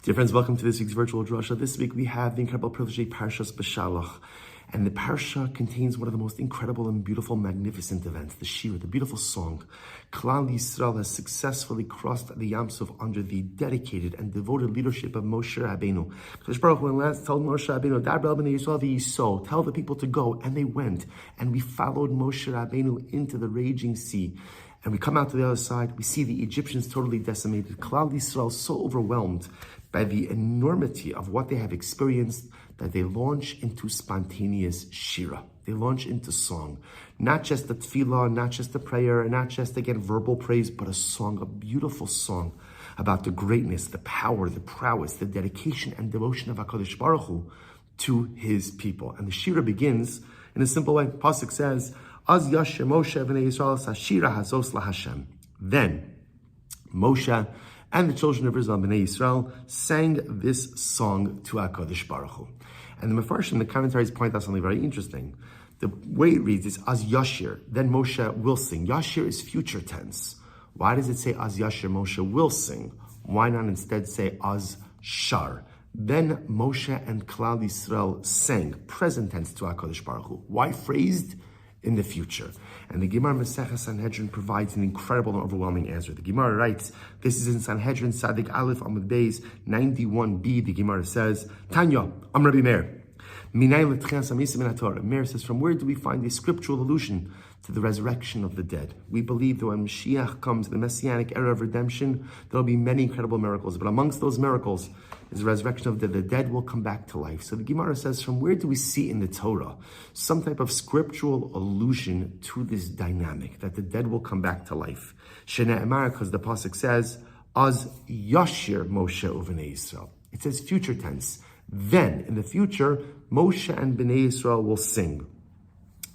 Dear friends, welcome to this week's virtual Drasha. This week we have the incredible privilege of Parshas Beshalach. And the Parsha contains one of the most incredible and beautiful, magnificent events, the Shira, the beautiful song. Klal Yisrael has successfully crossed the Yam Suf under the dedicated and devoted leadership of Moshe Rabbeinu. Kadosh Baruch Hu told Moshe Rabbeinu, Daber b'nei Yisrael v'yiso, tell the people to go, and they went. And we followed Moshe Rabbeinu into the raging sea. And we come out to the other side, we see the Egyptians totally decimated. Klal Yisrael so overwhelmed by the enormity of what they have experienced that they launch into spontaneous shira. They launch into song. Not just a tefillah, not just a prayer, not just, again, verbal praise, but a song, a beautiful song about the greatness, the power, the prowess, the dedication and devotion of HaKadosh Baruch Hu to his people. And the shira begins in a simple way. Pasuk says, Az Yashir Moshe v'nei Yisrael sashira hazos laHashem. Then Moshe and the children of Israel, Bnei Yisrael, sang this song to HaKadosh Baruch Hu. And the Mefarshim, the commentaries point out something very interesting. The way it reads is Az Yashir, then Moshe will sing. Yashir is future tense. Why does it say Az Yashir, Moshe will sing? Why not instead say Az Shar? Then Moshe and Klal Yisrael sang, present tense, to HaKadosh Baruch Hu. Why phrased? In the future. And the Gemara Maseches Sanhedrin provides an incredible and overwhelming answer. The Gemara writes, this is in Sanhedrin Sadik Aleph Amud Beis 91b. The Gemara says, Tanya, I'm Rabbi Meir. Meir says, from where do we find a scriptural allusion to the resurrection of the dead? We believe that when Mashiach comes, the Messianic era of redemption, there will be many incredible miracles. But amongst those miracles is the resurrection of the dead. The dead will come back to life. So the Gemara says, from where do we see in the Torah some type of scriptural allusion to this dynamic, that the dead will come back to life? Shena Emar, because the Pasuk says, Az Yashir Moshe u'Bnei Yisrael. It says future tense. Then, in the future, Moshe and Bnei Yisrael will sing.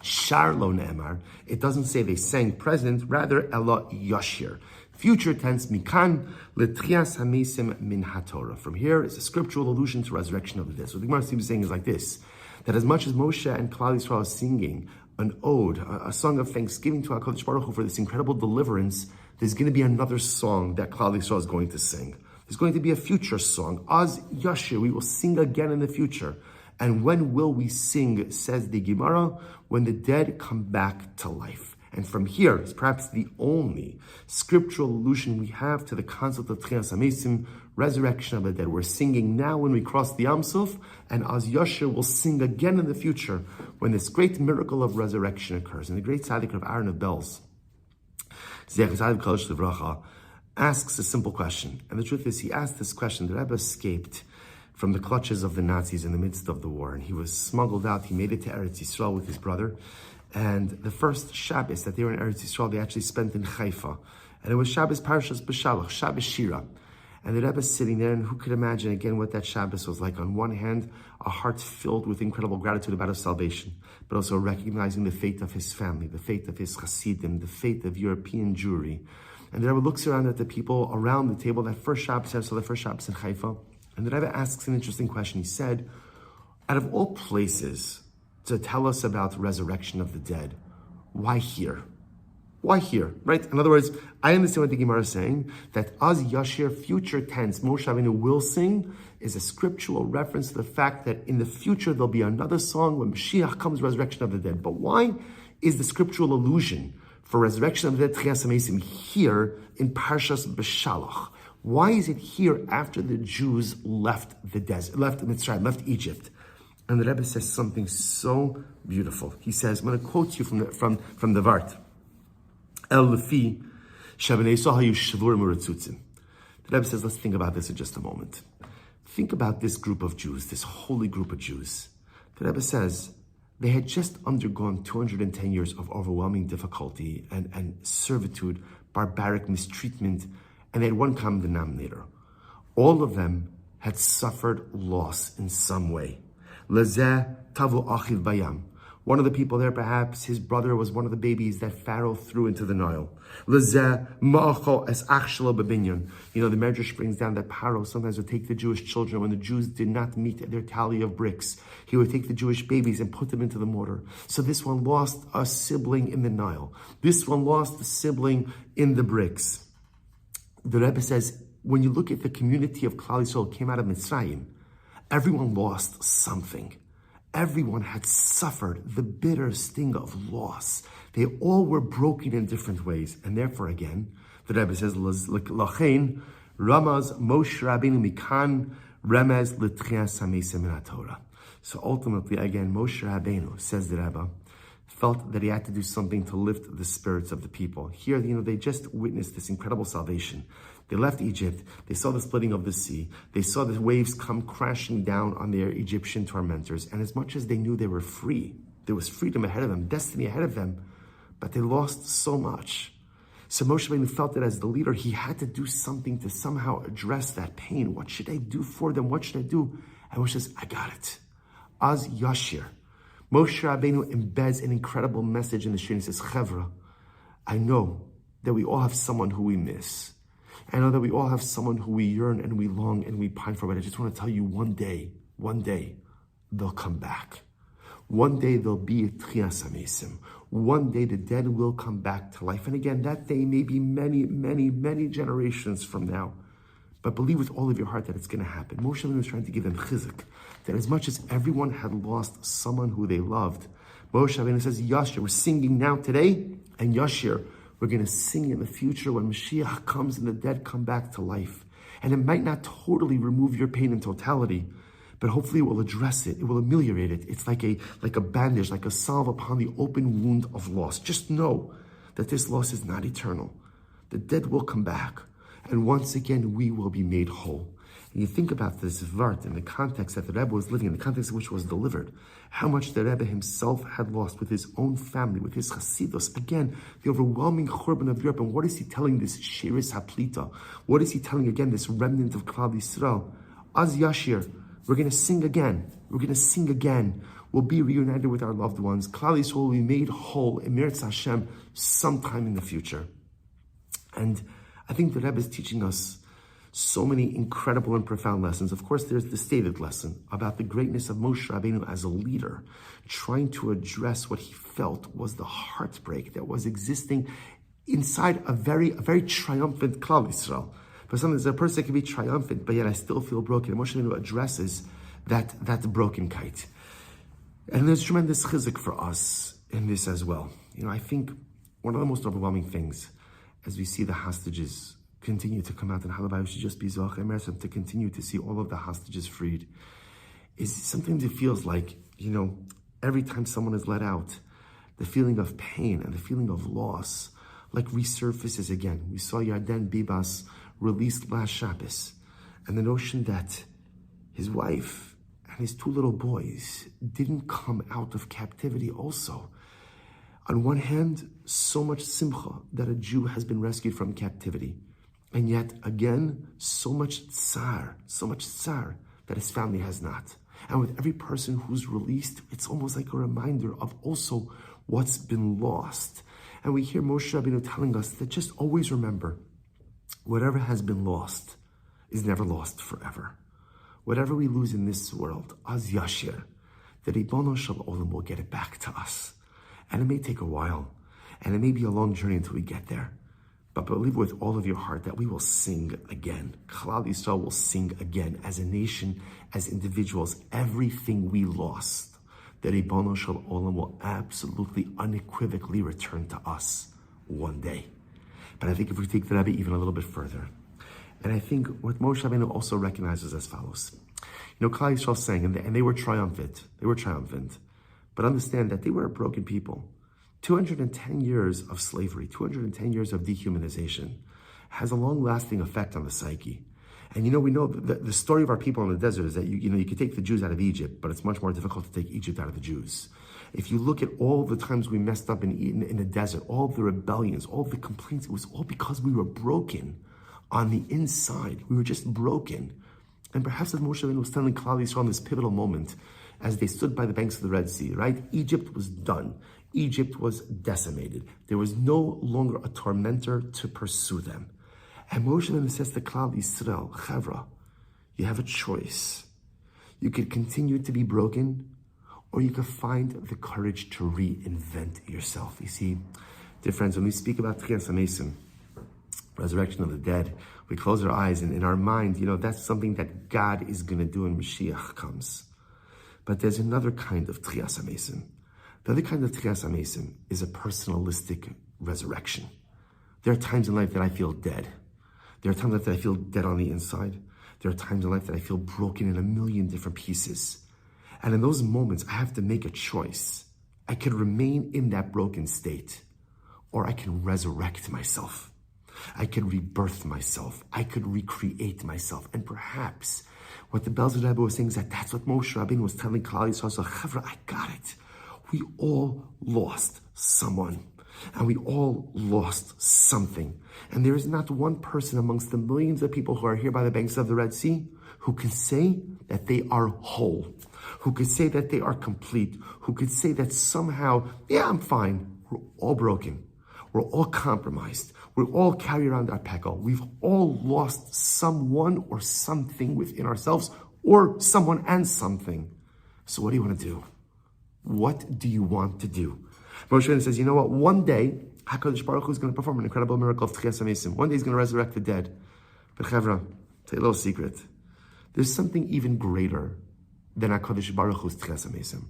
Shar lo ne'emar. It doesn't say they sang present, rather Ella Yashir. Future tense, mikan letrias hamesim min haTorah. From here is a scriptural allusion to resurrection of the dead. So the Gemara seems saying is like this, that as much as Moshe and Klal Yisrael are singing an ode, a song of thanksgiving to HaKadosh Baruch Hu for this incredible deliverance, there's going to be another song that Klal Yisrael is going to sing. There's going to be a future song. Az Yashir, we will sing again in the future. And when will we sing, says the Gemara? When the dead come back to life. And from here is perhaps the only scriptural allusion we have to the concept of Tchias HaMesim, resurrection of the dead. We're singing now when we cross the Yam Suf, and Az Yashir will sing again in the future when this great miracle of resurrection occurs. And the great tzaddik of Aaron of Belz, asks a simple question. And the truth is, he asked this question. The Rebbe escaped from the clutches of the Nazis in the midst of the war, and he was smuggled out. He made it to Eretz Yisrael with his brother. And the first Shabbos that they were in Eretz Yisrael, they actually spent in Haifa. And it was Shabbos Parshas Beshalach, Shabbos Shira. And the Rebbe's sitting there, and who could imagine again what that Shabbos was like? On one hand, a heart filled with incredible gratitude about his salvation, but also recognizing the fate of his family, the fate of his Hasidim, the fate of European Jewry. And the Rebbe looks around at the people around the table, that first Shabbos, so the first Shabbos in Haifa. And the Rebbe asks an interesting question. He said, out of all places to tell us about the resurrection of the dead, why here? Why here, right? In other words, I understand what the Gemara is saying, that Az Yashir, future tense, Moshe Rabbeinu will sing, is a scriptural reference to the fact that in the future there'll be another song when Mashiach comes, resurrection of the dead. But why is the scriptural allusion for resurrection of the dead, Tchias HaMesim, here in Parshas Beshalach? Why is it here after the Jews left the desert, left Mitzrayim, left Egypt? And the Rebbe says something so beautiful. He says, I'm going to quote you from the Vart. El lefi shabnei Yisrael hayu shvurim u'retzutzim. The Rebbe says, let's think about this in just a moment. Think about this group of Jews, this holy group of Jews. The Rebbe says, they had just undergone 210 years of overwhelming difficulty and servitude, barbaric mistreatment, and they had one common denominator. All of them had suffered loss in some way. Lezeh tavu achiv bayam. One of the people there, perhaps his brother was one of the babies that Pharaoh threw into the Nile. Lezeh ma'acho es ach shelo bebinyan. You know, the Medrash brings down that Pharaoh sometimes would take the Jewish children when the Jews did not meet their tally of bricks. He would take the Jewish babies and put them into the mortar. So this one lost a sibling in the Nile. This one lost a sibling in the bricks. The Rebbe says, when you look at the community of Klal Yisrael who came out of Mitzrayim, everyone lost something. Everyone had suffered the bitter sting of loss. They all were broken in different ways. And therefore, again, the Rebbe says, Lachein, Ramaz, Moshe Rabbeinu Mikan, Remez, L'tchias HaMesim Min HaTorah. So ultimately, again, Moshe Rabbeinu, says the Rebbe, felt that he had to do something to lift the spirits of the people. Here, they just witnessed this incredible salvation. They left Egypt, they saw the splitting of the sea, they saw the waves come crashing down on their Egyptian tormentors, and as much as they knew they were free, there was freedom ahead of them, destiny ahead of them, but they lost so much. So Moshe Rabbeinu felt that as the leader, he had to do something to somehow address that pain. What should I do for them? What should I do? And Moshe says, I got it. Az Yashir. Moshe Rabbeinu embeds an incredible message in the Shir. He says, Chevra, I know that we all have someone who we miss. I know that we all have someone who we yearn and we long and we pine for. But I just want to tell you, one day, they'll come back. One day there'll be a Tchias HaMesim. One day the dead will come back to life. And again, that day may be many, many, many generations from now. But believe with all of your heart that it's going to happen. Moshe Rabbeinu was trying to give them chizuk, that as much as everyone had lost someone who they loved, Moshe Rabbeinu says, Yashir, we're singing now today, and Yashir, we're going to sing in the future when Mashiach comes and the dead come back to life. And it might not totally remove your pain in totality, but hopefully it will address it. It will ameliorate it. It's like a bandage, like a salve upon the open wound of loss. Just know that this loss is not eternal. The dead will come back. And once again, we will be made whole. And you think about this vart in the context that the Rebbe was living in, the context in which it was delivered, how much the Rebbe himself had lost with his own family, with his chasidus. Again, the overwhelming churban of Europe. And what is he telling this Shiris Haplita? What is he telling again this remnant of Klal Yisrael? Az Yashir, we're going to sing again. We're going to sing again. We'll be reunited with our loved ones. Klal Yisrael will be made whole in Meretz Hashem sometime in the future. And I think the Rebbe is teaching us so many incredible and profound lessons. Of course, there's the stated lesson about the greatness of Moshe Rabbeinu as a leader, trying to address what he felt was the heartbreak that was existing inside a very triumphant Klal Yisrael. But sometimes a person can be triumphant, but yet I still feel broken. And Moshe Rabbeinu addresses that broken kite. And there's tremendous chizuk for us in this as well. I think one of the most overwhelming things as we see the hostages continue to come out, and Halabai should just be Zoach Emerson to continue to see all of the hostages freed, is sometimes it feels like, every time someone is let out, the feeling of pain and the feeling of loss like resurfaces again. We saw Yarden Bibas released last Shabbos, and the notion that his wife and his two little boys didn't come out of captivity also. On one hand, so much simcha that a Jew has been rescued from captivity. And yet, again, so much tsar that his family has not. And with every person who's released, it's almost like a reminder of also what's been lost. And we hear Moshe Rabbeinu telling us that just always remember, whatever has been lost is never lost forever. Whatever we lose in this world, Az Yashir, the Ribono Shel Olam will get it back to us. And it may take a while, and it may be a long journey until we get there. But believe with all of your heart that we will sing again. Klal Yisrael will sing again as a nation, as individuals. Everything we lost, the Ribono Shel Olam will absolutely, unequivocally return to us one day. But I think if we take the Rebbe even a little bit further, and I think what Moshe Rabbeinu also recognizes as follows. Klal Yisrael sang, and they were triumphant. They were triumphant. But understand that they were a broken people. 210 years of slavery, 210 years of dehumanization has a long-lasting effect on the psyche. And we know the story of our people in the desert is that you can take the Jews out of Egypt, but it's much more difficult to take Egypt out of the Jews. If you look at all the times we messed up in the desert, all the rebellions, all the complaints, it was all because we were broken on the inside. We were just broken. And perhaps as Moshe Rabbeinu was telling Klal Yisrael in this pivotal moment, as they stood by the banks of the Red Sea, right? Egypt was done. Egypt was decimated. There was no longer a tormentor to pursue them. And Moshe Rabbeinu says to Klal Yisrael, Chavra, you have a choice. You could continue to be broken, or you could find the courage to reinvent yourself. You see, dear friends, when we speak about Tchias HaMesim, resurrection of the dead, We close our eyes, and in our mind, that's something that God is going to do when Mashiach comes. But there's another kind of Tchias HaMesim. The other kind of Tchias HaMesim is a personalistic resurrection. There are times in life that I feel dead. There are times in life that I feel dead on the inside. There are times in life that I feel broken in a million different pieces. And in those moments, I have to make a choice. I can remain in that broken state, or I can resurrect myself. I can rebirth myself. I could recreate myself. And perhaps what the Belzer Rebbe was saying is that's what Moshe Rabbeinu was telling Klal Yisrael. So, Chavra, I got it. We all lost someone. And we all lost something. And there is not one person amongst the millions of people who are here by the banks of the Red Sea who can say that they are whole, who could say that they are complete, who could say that somehow, yeah, I'm fine. We're all broken. We're all compromised. We all carry around our pekel. We've all lost someone or something within ourselves, or someone and something. So what do you want to do? What do you want to do? Moshe Rabbeinu says, you know what? One day, HaKadosh Baruch Hu is going to perform an incredible miracle of Tchias HaMesim. One day he's going to resurrect the dead. But Chevra, tell you a little secret. There's something even greater than HaKadosh Baruch Hu's Tchias HaMesim.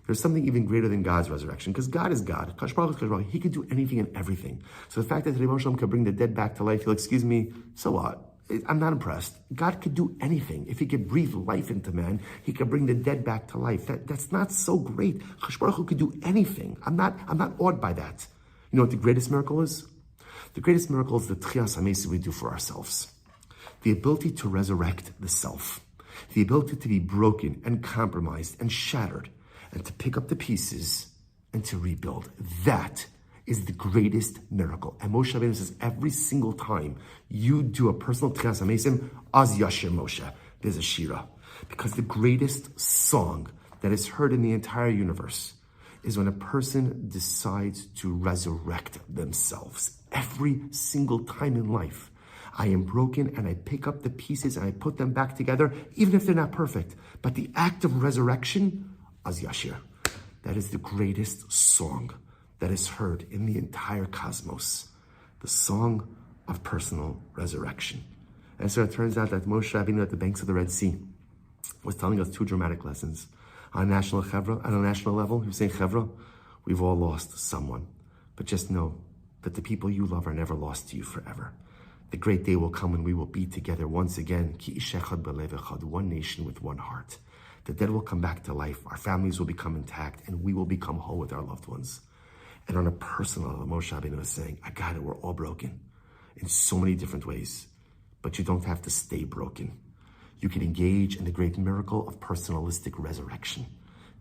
There's something even greater than God's resurrection, because God is God. Kadosh Baruch Hu, He can do anything and everything. So the fact that Rebbe Shalom can bring the dead back to life, you'll excuse me, so what? I'm not impressed. God could do anything. If He could breathe life into man, He could bring the dead back to life. That's not so great. Kadosh Baruch Hu could do anything. I'm not awed by that. You know what the greatest miracle is? The greatest miracle is the Tchias HaMesim we do for ourselves. The ability to resurrect the self. The ability to be broken and compromised and shattered, and to pick up the pieces and to rebuild. That is the greatest miracle. And Moshe Rabbeinu says every single time you do a personal Tchias HaMesim, Az Yashir Moshe, there's a Shira. Because the greatest song that is heard in the entire universe is when a person decides to resurrect themselves. Every single time in life, I am broken and I pick up the pieces and I put them back together, even if they're not perfect. But the act of resurrection, Az Yashir, that is the greatest song that is heard in the entire cosmos. The song of personal resurrection. And so it turns out that Moshe Rabbeinu at the banks of the Red Sea was telling us two dramatic lessons. On a national level, he was saying, Chevra, we've all lost someone. But just know that the people you love are never lost to you forever. The great day will come when we will be together once again. Ki ish echad b'lev echad, one nation with one heart. The dead will come back to life. Our families will become intact, and we will become whole with our loved ones. And on a personal level, Moshe Rabbeinu is saying, I got it, we're all broken in so many different ways. But you don't have to stay broken. You can engage in the great miracle of personalistic resurrection.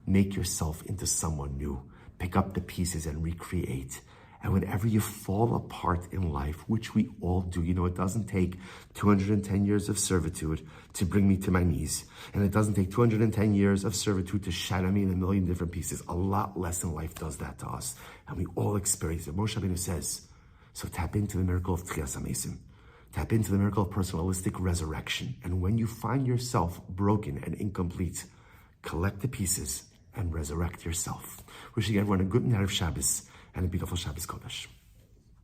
Make yourself into someone new. Pick up the pieces and recreate. And whenever you fall apart in life, which we all do, it doesn't take 210 years of servitude to bring me to my knees. And it doesn't take 210 years of servitude to shatter me in a million different pieces. A lot less in life does that to us. And we all experience it. Moshe Rabbeinu says, so tap into the miracle of Tchias HaMesim. Tap into the miracle of personalistic resurrection. And when you find yourself broken and incomplete, collect the pieces and resurrect yourself. Wishing everyone a good night of Shabbos and a beautiful Shabbos Kodesh.